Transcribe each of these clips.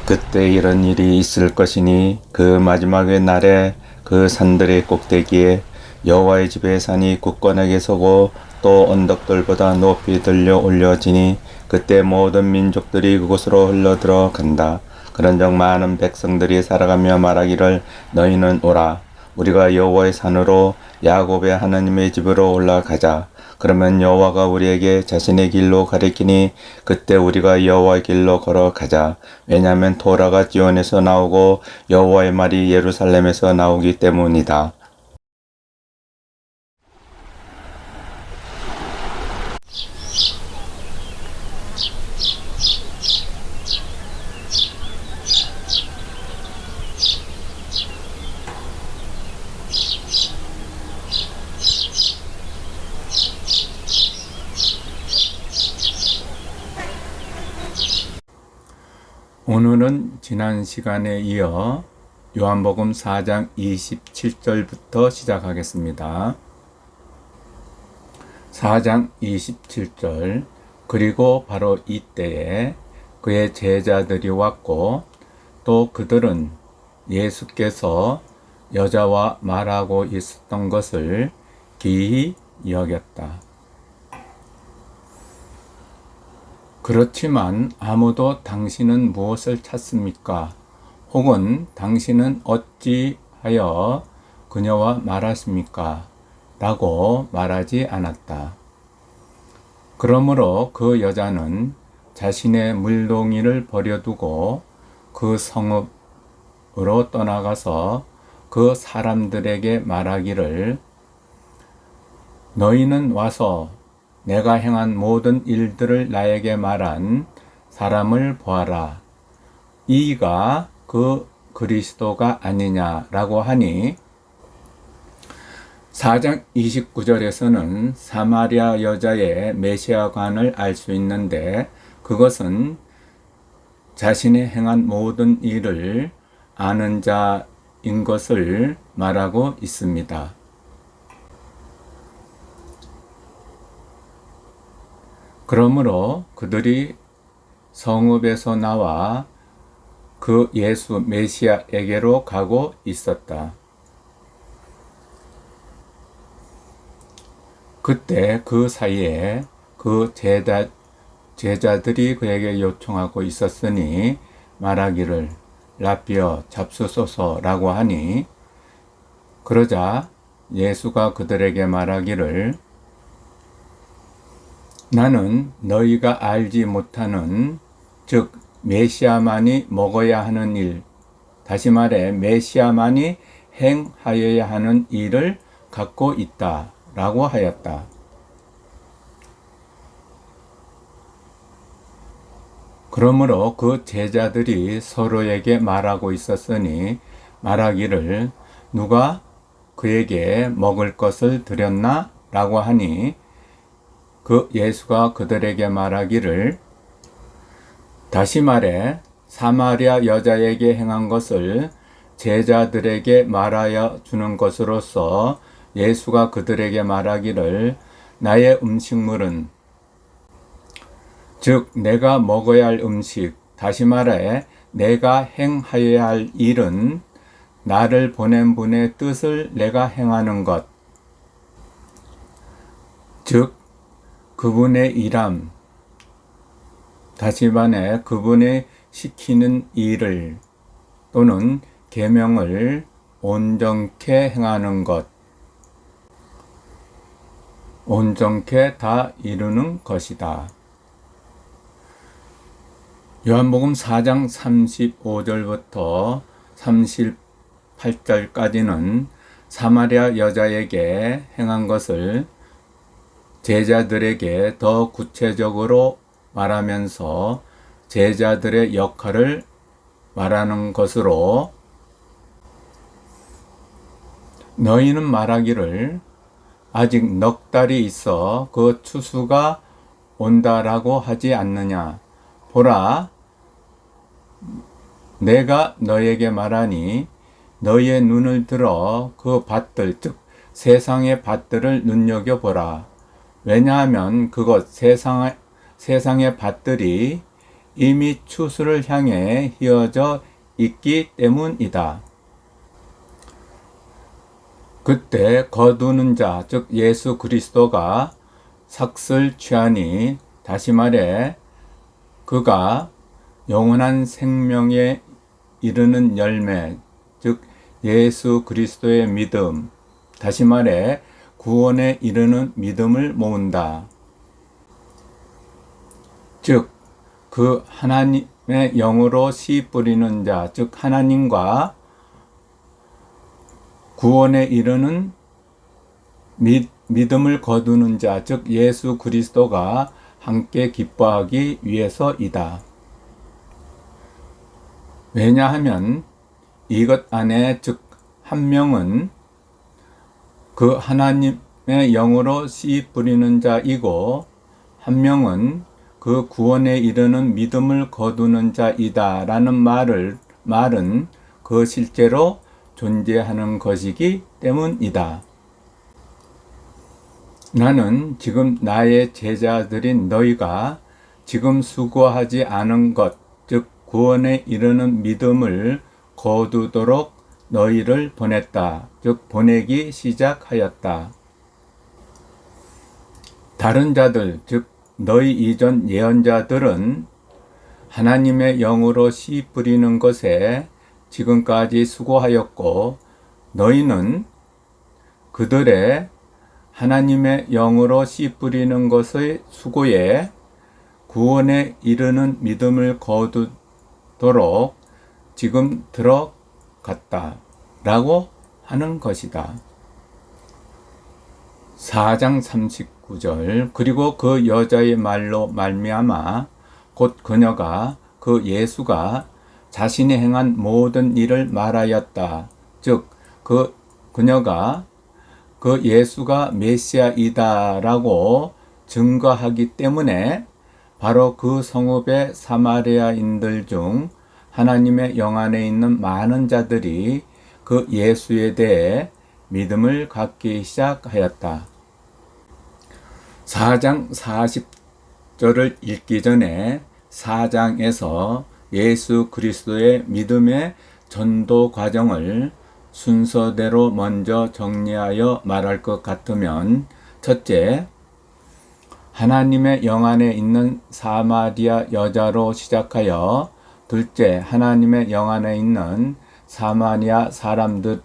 그때 이런 일이 있을 것이니 그 마지막의 날에 그 산들의 꼭대기에 여호와의 집의 산이 굳건하게 서고 또 언덕들보다 높이 들려 올려지니 그때 모든 민족들이 그곳으로 흘러들어 간다. 그런즉 많은 백성들이 살아가며 말하기를 너희는 오라. 우리가 여호와의 산으로 야곱의 하나님의 집으로 올라가자. 그러면 여호와가 우리에게 자신의 길로 가리키니 그때 우리가 여호와의 길로 걸어가자. 왜냐하면 토라가 지온에서 나오고 여호와의 말이 예루살렘에서 나오기 때문이다. 오늘은 지난 시간에 이어 요한복음 4장 27절부터 시작하겠습니다. 4장 27절 그리고 바로 이때에 그의 제자들이 왔고 또 그들은 예수께서 여자와 말하고 있었던 것을 기이 여겼다. 그렇지만 아무도 당신은 무엇을 찾습니까? 혹은 당신은 어찌하여 그녀와 말하십니까? 라고 말하지 않았다. 그러므로 그 여자는 자신의 물동이를 버려두고 그 성읍으로 떠나가서 그 사람들에게 말하기를 너희는 와서 내가 행한 모든 일들을 나에게 말한 사람을 보아라. 이가 그 그리스도가 아니냐라고 하니 4장 29절에서는 사마리아 여자의 메시아관을 알 수 있는데 그것은 자신이 행한 모든 일을 아는 자인 것을 말하고 있습니다. 그러므로 그들이 성읍에서 나와 그 예수 메시아에게로 가고 있었다. 그때 그 사이에 그 제자들이 그에게 요청하고 있었으니 말하기를 라비어 잡수소서라고 하니 그러자 예수가 그들에게 말하기를 나는 너희가 알지 못하는 즉 메시아만이 먹어야 하는 일, 다시 말해 메시아만이 행하여야 하는 일을 갖고 있다 라고 하였다. 그러므로 그 제자들이 서로에게 말하고 있었으니 말하기를 누가 그에게 먹을 것을 드렸나? 라고 하니 그 예수가 그들에게 말하기를 다시 말해 사마리아 여자에게 행한 것을 제자들에게 말하여 주는 것으로서 예수가 그들에게 말하기를 나의 음식물은 즉 내가 먹어야 할 음식 다시 말해 내가 행하여야 할 일은 나를 보낸 분의 뜻을 내가 행하는 것 즉 그분의 일함, 다시 말해 그분의 시키는 일을 또는 계명을 온전케 행하는 것, 온전케 다 이루는 것이다. 요한복음 4장 35절부터 38절까지는 사마리아 여자에게 행한 것을 제자들에게 더 구체적으로 말하면서 제자들의 역할을 말하는 것으로 너희는 말하기를 아직 넉 달이 있어 그 추수가 온다라고 하지 않느냐. 보라, 내가 너에게 말하니 너희의 눈을 들어 그 밭들 즉 세상의 밭들을 눈여겨보라. 왜냐하면 그것 세상의 밭들이 이미 추수를 향해 휘어져 있기 때문이다. 그때 거두는 자, 즉 예수 그리스도가 삭슬 취하니, 다시 말해 그가 영원한 생명에 이르는 열매, 즉 예수 그리스도의 믿음, 다시 말해 구원에 이르는 믿음을 모은다. 즉 그 하나님의 영으로 씨 뿌리는 자, 즉 하나님과 구원에 이르는 믿음을 거두는 자, 즉 예수 그리스도가 함께 기뻐하기 위해서이다. 왜냐하면 이것 안에, 즉 한 명은 그 하나님의 영으로 씨 뿌리는 자이고, 한 명은 그 구원에 이르는 믿음을 거두는 자이다 라는 말은 그 실제로 존재하는 것이기 때문이다. 나는 지금 나의 제자들인 너희가 지금 수고하지 않은 것, 즉 구원에 이르는 믿음을 거두도록 너희를 보냈다. 즉 보내기 시작하였다. 다른 자들, 즉 너희 이전 예언자들은 하나님의 영으로 씨 뿌리는 것에 지금까지 수고하였고, 너희는 그들의 하나님의 영으로 씨 뿌리는 것의 수고에 구원에 이르는 믿음을 거두도록 지금 들어갔다 라고 하는 것이다. 4장 39절. 그리고 그 여자의 말로 말미암아 곧 그녀가 그 예수가 자신이 행한 모든 일을 말하였다. 즉 그녀가 그 예수가 메시아이다라고 증거하기 때문에 바로 그 성읍의 사마리아인들 중 하나님의 영 안에 있는 많은 자들이 그 예수에 대해 믿음을 갖기 시작하였다. 4장 40절을 읽기 전에 4장에서 예수 그리스도의 믿음의 전도 과정을 순서대로 먼저 정리하여 말할 것 같으면, 첫째, 하나님의 영 안에 있는 사마리아 여자로 시작하여, 둘째, 하나님의 영 안에 있는 사마리아 사람들에게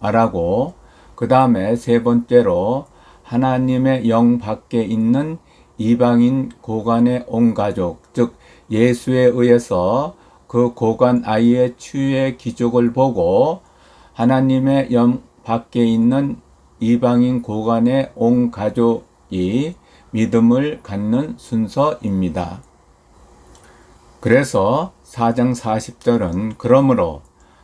말하고, 그 다음에 세 번째로 하나님의 영 밖에 있는 이방인 고관의 온 가족, 즉 예수에 의해서 그 고관 아이의 치유의 기적을 보고 하나님의 영 밖에 있는 이방인 고관의 온 가족이 믿음을 갖는 순서입니다. 그래서 4장 40절은 그러므로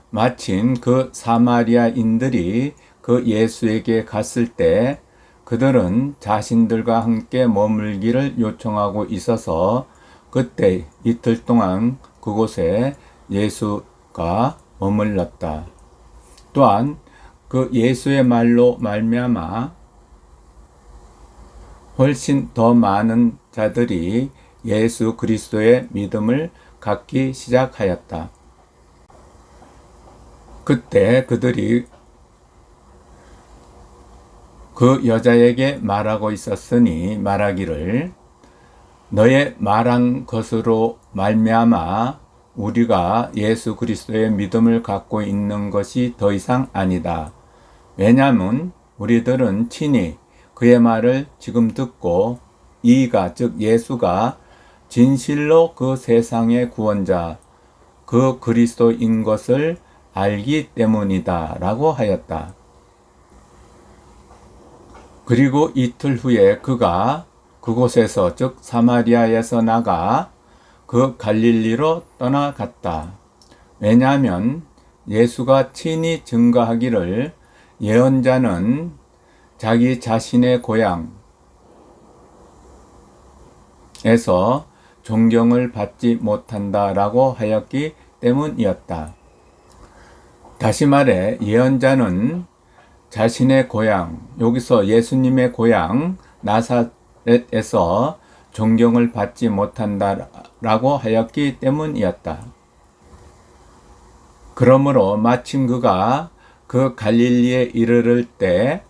마침 그 사마리아인들이 그 예수에게 갔을 때 그들은 자신들과 함께 머물기를 요청하고 있어서 그때 이틀 동안 그곳에 예수가 머물렀다. 또한 그 예수의 말로 말미암아 훨씬 더 많은 자들이 예수 그리스도의 믿음을 갖기 시작하였다. 그때 그들이 그 여자에게 말하고 있었으니 말하기를 너의 말한 것으로 말미암아 우리가 예수 그리스도의 믿음을 갖고 있는 것이 더 이상 아니다. 왜냐하면 우리들은 친히 그의 말을 지금 듣고 이가 즉 예수가 진실로 그 세상의 구원자 그 그리스도인 것을 알기 때문이다 라고 하였다. 그리고 이틀 후에 그가 그곳에서 즉 사마리아에서 나가 그 갈릴리로 떠나갔다. 왜냐하면 예수가 친히 증거하기를 예언자는 자기 자신의 고향에서 존경을 받지 못한다라고 하였기 때문이었다. 다시 말해 예언자는 자신의 고향, 여기서 예수님의 고향 나사렛에서 존경을 받지 못한다라고 하였기 때문이었다. 그러므로 마침 그가 그 갈릴리에 이르를 때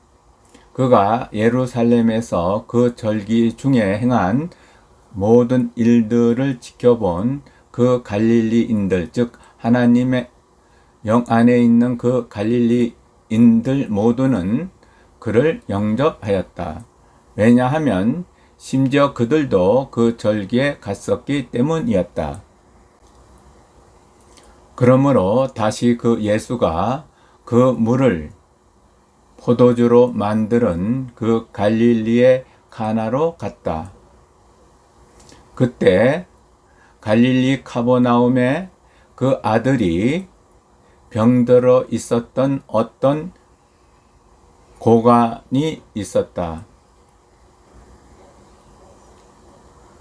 그가 예루살렘에서 그 절기 중에 행한 모든 일들을 지켜본 그 갈릴리인들, 즉 하나님의 영 안에 있는 그 갈릴리인들 모두는 그를 영접하였다. 왜냐하면 심지어 그들도 그 절기에 갔었기 때문이었다. 그러므로 다시 그 예수가 그 물을 포도주로 만드는 그 갈릴리의 가나로 갔다. 그때 갈릴리 카버나움에 그 아들이 병들어 있었던 어떤 고관이 있었다.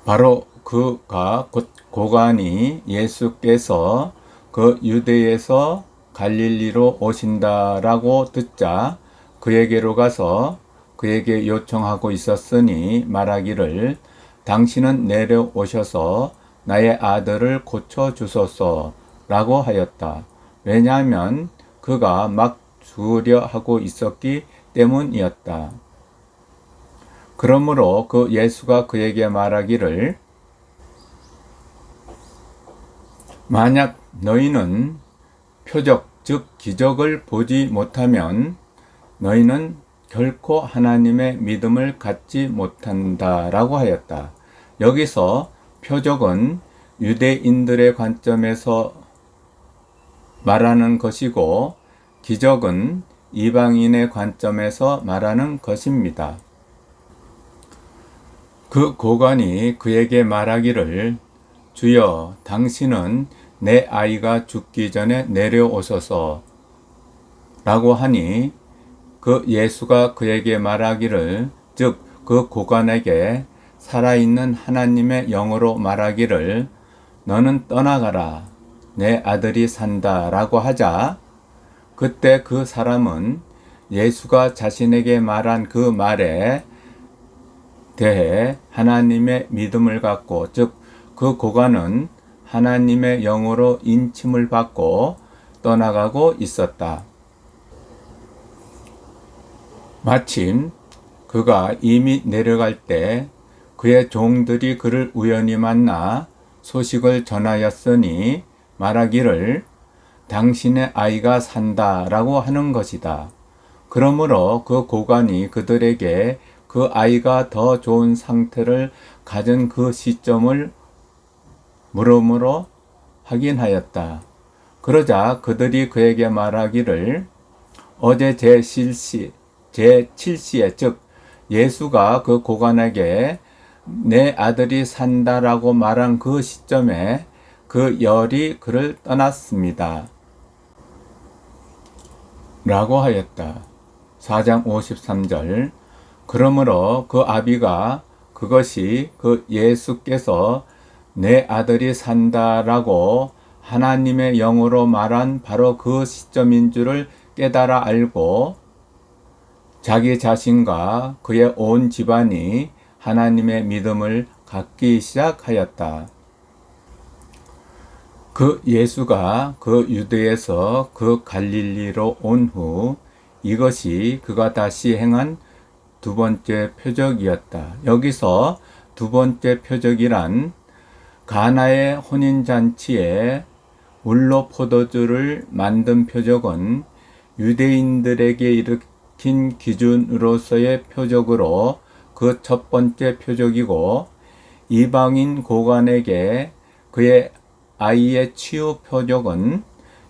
바로 그가 고관이 예수께서 그 유대에서 갈릴리로 오신다라고 듣자 그에게로 가서 그에게 요청하고 있었으니 말하기를 당신은 내려오셔서 나의 아들을 고쳐주소서 라고 하였다. 왜냐하면 그가 막 죽으려 하고 있었기 때문이었다. 그러므로 그 예수가 그에게 말하기를 만약 너희는 표적 즉 기적을 보지 못하면 너희는 결코 하나님의 믿음을 갖지 못한다라고 하였다. 여기서 표적은 유대인들의 관점에서 말하는 것이고 기적은 이방인의 관점에서 말하는 것입니다. 그 고관이 그에게 말하기를 주여 당신은 내 아이가 죽기 전에 내려오소서 라고 하니 그 예수가 그에게 말하기를 즉 그 고관에게 살아있는 하나님의 영으로 말하기를 너는 떠나가라 내 아들이 산다 라고 하자 그때 그 사람은 예수가 자신에게 말한 그 말에 대해 하나님의 믿음을 갖고 즉 그 고관은 하나님의 영으로 인침을 받고 떠나가고 있었다. 마침 그가 이미 내려갈 때 그의 종들이 그를 우연히 만나 소식을 전하였으니 말하기를 당신의 아이가 산다라고 하는 것이다. 그러므로 그 고관이 그들에게 그 아이가 더 좋은 상태를 가진 그 시점을 물음으로 확인하였다. 그러자 그들이 그에게 말하기를 어제 제7시에 즉 예수가 그 고관에게 내 아들이 산다라고 말한 그 시점에 그 열이 그를 떠났습니다. 라고 하였다. 4장 53절 그러므로 그 아비가 그것이 그 예수께서 내 아들이 산다라고 하나님의 영으로 말한 바로 그 시점인 줄을 깨달아 알고 자기 자신과 그의 온 집안이 하나님의 믿음을 갖기 시작하였다. 그 예수가 그 유대에서 그 갈릴리로 온 후 이것이 그가 다시 행한 두 번째 표적이었다. 여기서 두 번째 표적이란 가나의 혼인잔치에 물로 포도주를 만든 표적은 유대인들에게 일으킨 기준으로서의 표적으로 그 첫 번째 표적이고 이방인 고관에게 그의 아이의 치유 표적은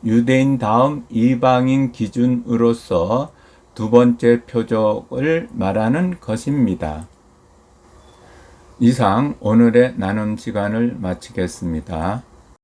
유대인 다음 이방인 기준으로서 두 번째 표적을 말하는 것입니다. 이상 오늘의 나눔 시간을 마치겠습니다.